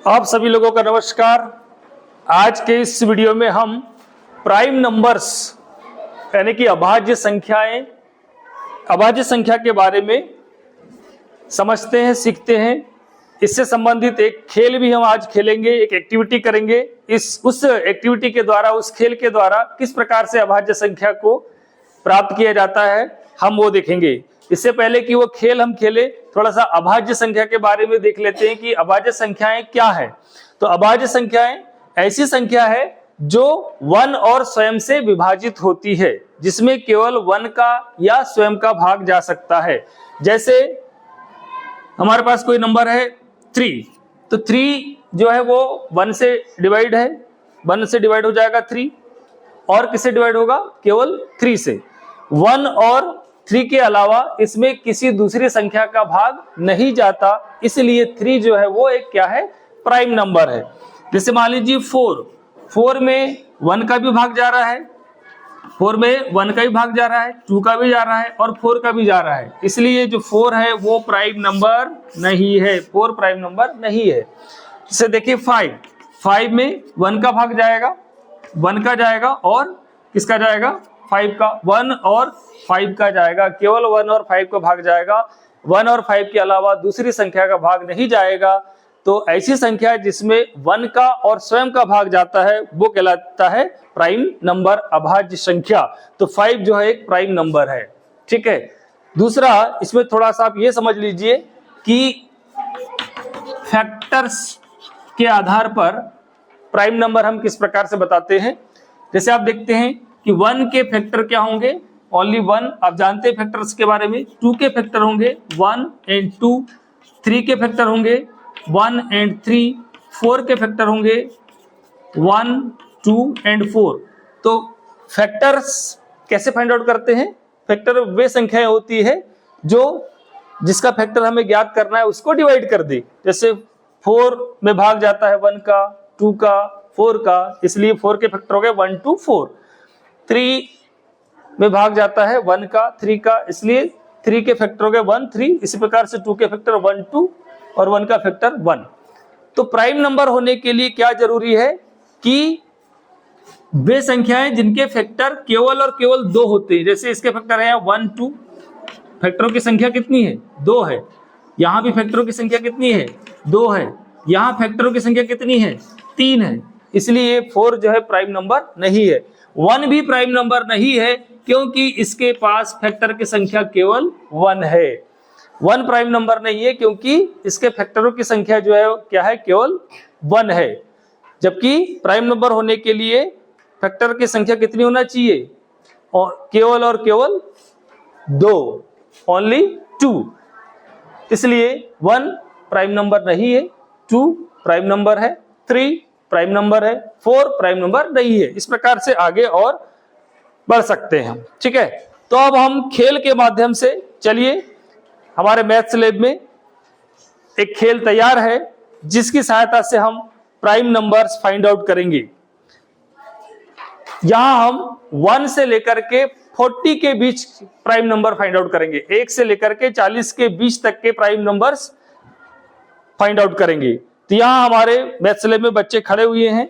आप सभी लोगों का नमस्कार। आज के इस वीडियो में हम प्राइम नंबर्स यानी कि अभाज्य संख्याएं, अभाज्य संख्या के बारे में समझते हैं, सीखते हैं। इससे संबंधित एक खेल भी हम आज खेलेंगे, एक एक्टिविटी करेंगे। उस एक्टिविटी के द्वारा, उस खेल के द्वारा किस प्रकार से अभाज्य संख्या को प्राप्त किया जाता है हम वो देखेंगे। इससे पहले कि वो खेल हम खेले, थोड़ा सा अभाज्य संख्या के बारे में देख लेते हैं कि अभाज्य संख्याएं क्या है। तो अभाज्य संख्याएं ऐसी संख्या है जो 1 और स्वयं से विभाजित होती है, जिसमें केवल 1 का या स्वयं का भाग जा सकता है। जैसे हमारे पास कोई नंबर है 3, तो 3 जो है वो 1 से डिवाइड है, 1 से डिवाइड हो जाएगा 3। और किससे डिवाइड होगा? केवल 3 से। 1 और 3 के अलावा इसमें किसी दूसरी संख्या का भाग नहीं जाता, इसलिए 3 जो है वो एक क्या है? प्राइम नंबर है। जैसे मान लीजिए 4 में 1 का भी भाग जा रहा है, 4 में 1 का भी भाग जा रहा है, 2 का भी जा रहा है और 4 का भी जा रहा है, इसलिए जो 4 है वो प्राइम नंबर नहीं है, 4 प्राइम नंबर नहीं है। जैसे देखिए 5 में 1 का भाग जाएगा, 1 का जाएगा और किसका जाएगा? 5 का। 1 और 5 का जाएगा, केवल 1 और 5 का भाग जाएगा। 1 और 5 के अलावा दूसरी संख्या का भाग नहीं जाएगा। तो ऐसी संख्या जिसमें 1 का और स्वयं का भाग जाता है वो कहलाता है प्राइम नंबर, अभाज्य संख्या। तो 5 जो है एक प्राइम नंबर है। ठीक है। दूसरा, इसमें थोड़ा सा आप ये समझ लीजिए कि फैक्टर्स के आधार पर प्राइम नंबर हम किस प्रकार से बताते हैं। जैसे आप देखते हैं कि 1 के फैक्टर क्या होंगे? ओनली 1। आप जानते हैं फैक्टर्स के बारे में। 2 के फैक्टर होंगे 1 and 2। 3 के फैक्टर होंगे 1 and 3। 4 के फैक्टर होंगे 1, 2 and 4। तो फैक्टर्स कैसे फाइंड आउट करते हैं? फैक्टर वे संख्याएं होती है जो जिसका फैक्टर हमें ज्ञात करना है उसको डिवाइड कर दे। जैसे 4 में भाग जाता है 1 का, 2 का, 4 का, इसलिए 4 के फैक्टर हो गए 1, 2, 4। 3 में भाग जाता है 1 का, 3 का, इसलिए 3 के फैक्टर हो गए 1, 3। इसी प्रकार से 2 के फैक्टर 1, 2 और 1 का फैक्टर 1। तो प्राइम नंबर होने के लिए क्या जरूरी है कि वे संख्याएं जिनके फैक्टर केवल और केवल 2 होते हैं। जैसे इसके फैक्टर है 1, 2। फैक्टरों की संख्या कितनी है? 2 है। यहां भी फैक्टरों की संख्या कितनी है? 2 है। यहां फैक्टरों की संख्या कितनी है? 3 है। इसलिए 4 जो है प्राइम नंबर नहीं है। 1 भी प्राइम नंबर नहीं है क्योंकि इसके पास फैक्टर की संख्या केवल 1 है। 1 प्राइम नंबर नहीं है क्योंकि इसके फैक्टरों की संख्या जो है क्या है? केवल 1 है। जबकि प्राइम नंबर होने के लिए फैक्टर की संख्या कितनी होना चाहिए? और केवल 2, ओनली 2। इसलिए 1 प्राइम नंबर नहीं है, 2 प्राइम नंबर है, 3 प्राइम नंबर है, 4 प्राइम नंबर नहीं है। इस प्रकार से आगे और बढ़ सकते हैं हम। ठीक है। तो अब हम खेल के माध्यम से, चलिए हमारे मैथ्स लैब में एक खेल तैयार है जिसकी सहायता से हम प्राइम नंबर्स फाइंड आउट करेंगे। यहां हम 1 से लेकर के 40 के बीच प्राइम नंबर फाइंड आउट करेंगे। 1 से लेकर के 40 के बीच तक के प्राइम नंबर्स फाइंड आउट करेंगे। तो यहां हमारे मैथ्स लैब में बच्चे खड़े हुए हैं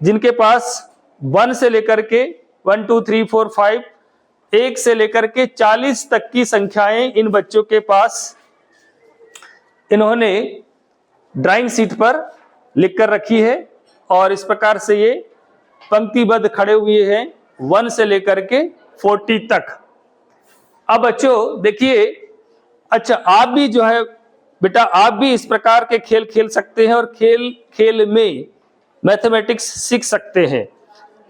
जिनके पास 1 से लेकर के 1, 2, 3, 4, 5, 1 से लेकर के 40 तक की संख्याएं इन बच्चों के पास इन्होंने ड्राइंग शीट पर लिख कर रखी है और इस प्रकार से ये पंक्तिबद्ध खड़े हुए हैं 1 से लेकर के 40 तक। अब बच्चों देखिए, अच्छा आप भी जो है बेटा, आप भी इस प्रकार के खेल खेल सकते हैं और खेल में मैथमेटिक्स सीख सकते हैं।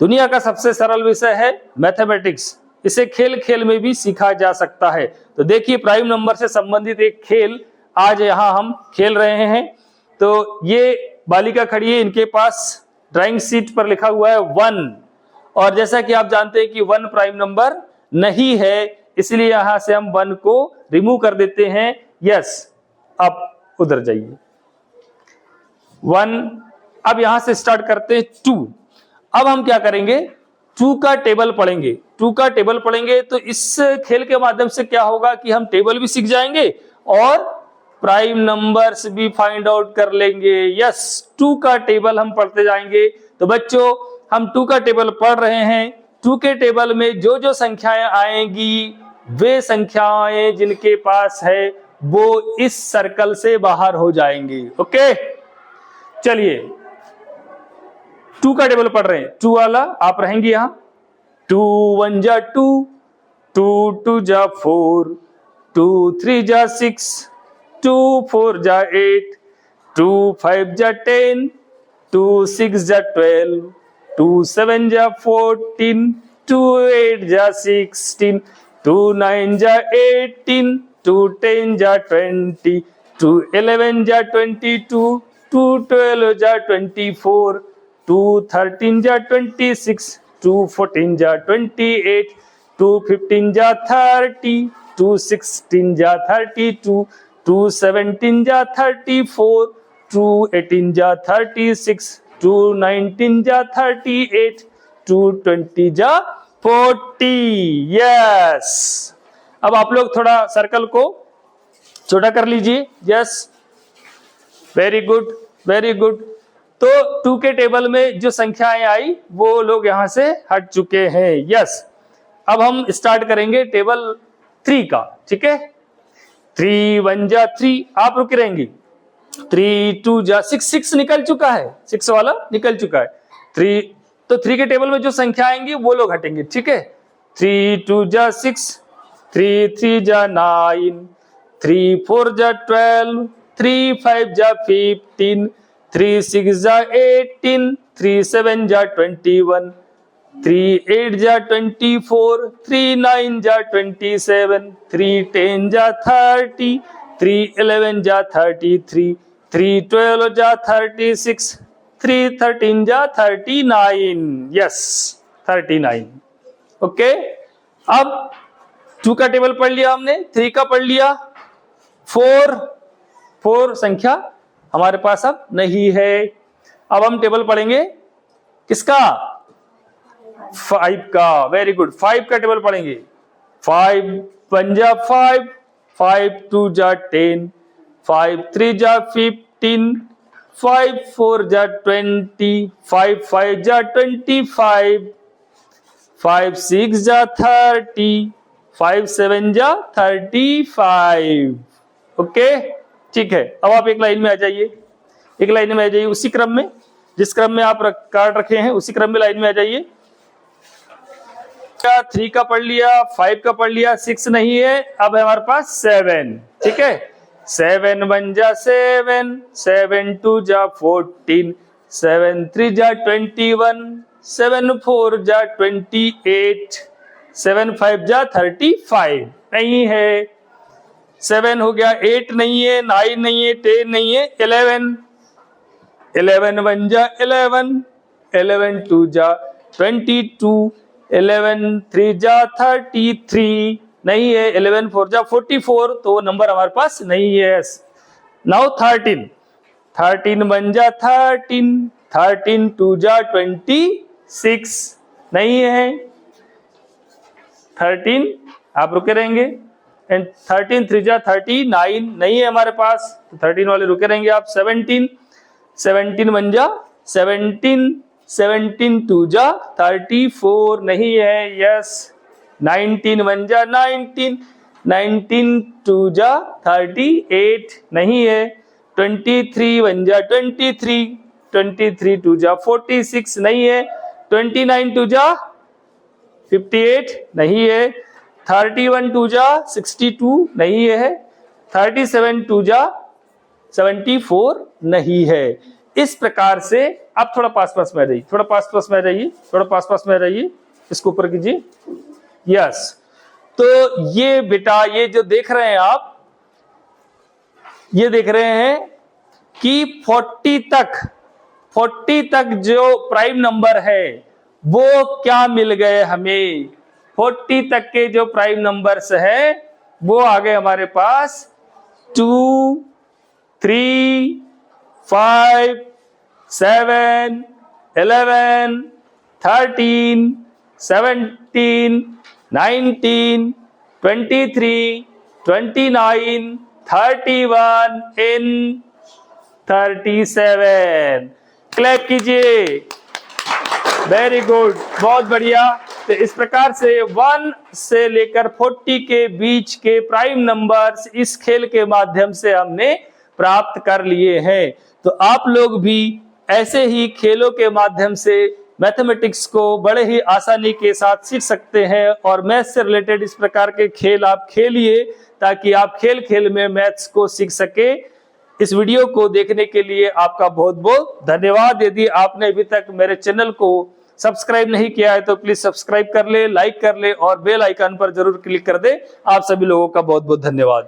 दुनिया का सबसे सरल विषय है मैथमेटिक्स। इसे खेल में भी सीखा जा सकता है। तो देखिए, प्राइम नंबर से संबंधित एक खेल आज यहाँ हम खेल रहे हैं। तो ये बालिका खड़ी है, इनके पास ड्राइंग शीट पर लिखा हुआ है 1, और जैसा कि आप जानते हैं कि 1 प्राइम नंबर नहीं है, इसलिए यहां से हम 1 को रिमूव कर देते हैं। यस, आप उधर जाइए। 1। अब यहां से स्टार्ट करते हैं 2। अब हम क्या करेंगे? 2 का टेबल पढ़ेंगे। 2 का टेबल पढ़ेंगे तो इस खेल के माध्यम से क्या होगा कि हम टेबल भी सीख जाएंगे और प्राइम नंबर्स भी फाइंड आउट कर लेंगे। यस, 2 का टेबल हम पढ़ते जाएंगे। तो बच्चों हम 2 का टेबल पढ़ रहे हैं। 2 के टेबल में जो जो संख्याएं आएंगी वे संख्याएं जिनके पास है वो इस सर्कल से बाहर हो जाएंगी। ओके, चलिए 2 का टेबल पढ़ रहे हैं। 2 वाला आप रहेंगे यहां। 2 1 जा 2, 2 2 जा 4, 2 3 जा 6, 2 4 जा 8, 2 5 जा 10, 2 6 जा 12, 2 7 जा 14, 2 8 जा 16, 2 9 जा 18, 2 10 जा 20, 2 11 जा 22, 2 12 जा 24, 2 13 जा 26, 2 14 जा 28, 2 15 जा 30, 2 16 जा 32, 2 17 जा 34, 2 18 जा 36, 2 19 जा 38, 2 20 जा 40। यस, अब आप लोग थोड़ा सर्कल को छोटा कर लीजिए। Yes, very good very good. तो 2 के टेबल में जो संख्याएं आई वो लोग यहां से हट चुके हैं। यस, अब हम स्टार्ट करेंगे टेबल 3 का। ठीक है, 3 1 जा 3, आप रुके रहेंगे। 3 2 जा 6, 6 निकल चुका है, 6 वाला निकल चुका है। 3, तो 3 के टेबल में जो संख्या आएंगी वो लोग हटेंगे। ठीक है, 3 2 जा 6, 3 3 जा 9, 3 4 जा 12, 3 5 जा 15, 3 6 जा 18, 3 7 जा 21, 3 8 जा 24, 3 9 जा 27, 3 10 जा 30, 3 11 जा 33, 3 12 जा 36, 3 13 जा 39। यस, 39। ओके, अब 2 का टेबल पढ़ लिया हमने, 3 का पढ़ लिया। 4 संख्या हमारे पास अब नहीं है। अब हम टेबल पढ़ेंगे किसका? 5 का। वेरी गुड, 5 का टेबल पढ़ेंगे। 5 1 जा 5, 5 2 जा 10, 5 3 जा 15, 5 4 जा 20, 5 5 जा 25, 5 6 जा 30, 5 7 जा 35। ओके, ठीक है। अब आप एक लाइन में आ जाइए, एक लाइन में आ जाइए, उसी क्रम में जिस क्रम में आप कार्ड रखे हैं उसी क्रम में लाइन में आ जाइए। 3 का पढ़ लिया, 5 का पढ़ लिया, 6 नहीं है। अब है हमारे पास 7। ठीक है, 7 1 जा 7, 7 2 जा 14, 7 3 जा 21, 7 4 जा 28, 7 5 जा 35। नहीं है। 7 हो गया, 8 नहीं है, 9 नहीं है, 10 नहीं है, 11 11 1 जा 11, 11 2 जा 22, 11 3 जा 33 नहीं है, 11 4 जा 44, तो नंबर हमारे पास नहीं है। नाउ 13 13 1 जा 13, 13 2 जा 26 नहीं है। 13 आप रुके रहेंगे। एंड 13 3 जा 39 नहीं है हमारे पास, तो 13 वाले रुके रहेंगे आप। 17 17 1 जा 17, 17 2 जा 34 नहीं है। यस, 19 1 जा 19, 19 2 जा 38 नहीं है। 23 1 जा 23, 23 2 जा 46 नहीं है। 29 2 जा 58 नहीं है। 31 2 जा 62 नहीं है। 37 2 जा 74 नहीं है। इस प्रकार से आप थोड़ा पास पास में आ जाइए, थोड़ा पास पास में आ जाइए, थोड़ा पास पास में आ जाइए, इसको ऊपर कीजिए। यस, तो ये बेटा, ये जो देख रहे हैं आप, ये देख रहे हैं कि 40 तक जो प्राइम नंबर है वो क्या मिल गए हमें। 40 तक के जो प्राइम नंबर्स है वो आ गए हमारे पास 2 3 5 7 11 13 17 19 23 29 31 in 37। क्लैप कीजिए, वेरी गुड, बहुत बढ़िया। तो इस प्रकार से 1 से लेकर 40 के बीच के प्राइम नंबर्स इस खेल के माध्यम से हमने प्राप्त कर लिए हैं। तो आप लोग भी ऐसे ही खेलों के माध्यम से मैथमेटिक्स को बड़े ही आसानी के साथ सीख सकते हैं और मैथ्स से रिलेटेड इस प्रकार के खेल आप खेलिए ताकि आप खेल खेल में मैथ्स को सीख सके। इस वीडियो को देखने के लिए आपका बहुत बहुत धन्यवाद। यदि आपने अभी तक मेरे चैनल को सब्सक्राइब नहीं किया है तो प्लीज सब्सक्राइब कर ले, लाइक कर ले और बेल आइकन पर जरूर क्लिक कर दे। आप सभी लोगों का बहुत बहुत धन्यवाद।